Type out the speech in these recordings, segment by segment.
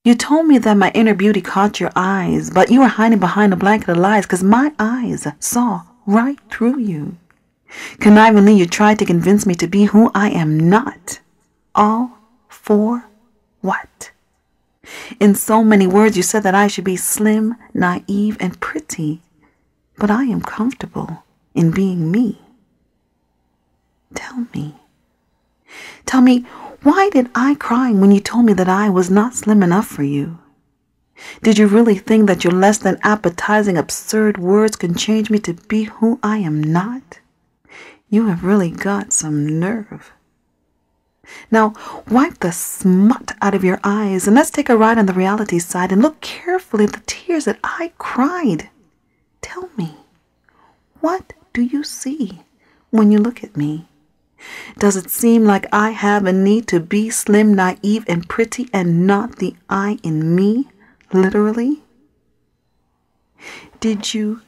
You told me that my inner beauty caught your eyes, but you were hiding behind a blanket of lies because my eyes saw right through you. Connivingly, you tried to convince me to be who I am not. All for what? In so many words, you said that I should be slim, naive, and pretty, but I am comfortable in being me. Tell me, why did I cry when you told me that I was not slim enough for you? Did you really think that your less than appetizing, absurd words can change me to be who I am not? You have really got some nerve. Now, wipe the smut out of your eyes and let's take a ride on the reality side and look carefully at the tears that I cried. Tell me, what do you see when you look at me? Does it seem like I have a need to be slim, naive, and pretty and not the I in me, literally? Did you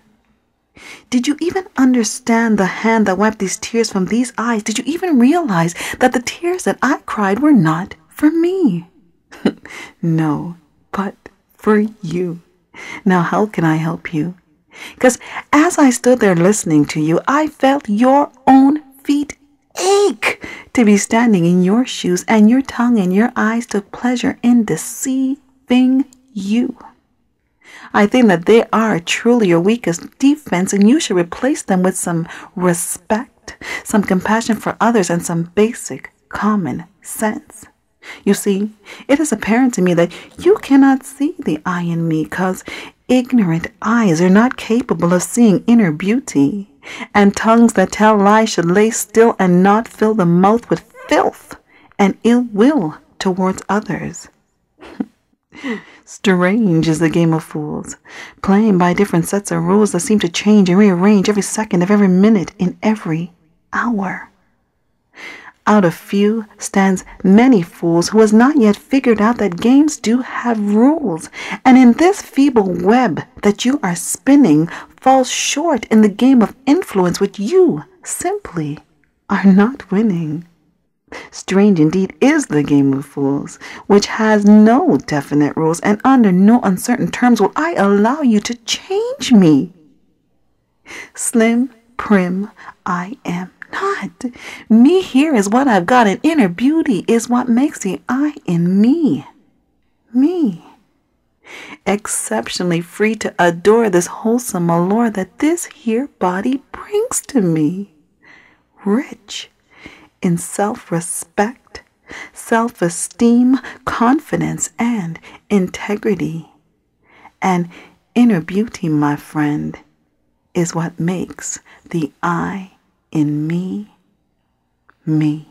even understand the hand that wiped these tears from these eyes? Did you even realize that the tears that I cried were not for me? No, but for you. Now, how can I help you? Because as I stood there listening to you, I felt your own feet ache to be standing in your shoes, and your tongue and your eyes took pleasure in deceiving you. I think that they are truly your weakest defense, and you should replace them with some respect, some compassion for others, and some basic common sense. You see, it is apparent to me that you cannot see the I in me because ignorant eyes are not capable of seeing inner beauty, and tongues that tell lies should lay still and not fill the mouth with filth and ill will towards others. Strange is the game of fools, playing by different sets of rules that seem to change and rearrange every second of every minute in every hour. Out of few stands many fools who has not yet figured out that games do have rules, and in this feeble web that you are spinning falls short in the game of influence which you simply are not winning. Strange indeed is the game of fools, which has no definite rules, and under no uncertain terms will I allow you to change me. Slim, prim, I am not. Me here is what I've got, and inner beauty is what makes the I in me. Me. Exceptionally free to adore this wholesome allure that this here body brings to me. Rich in self-respect, self-esteem, confidence, and integrity. And inner beauty, my friend, is what makes the I in me, me.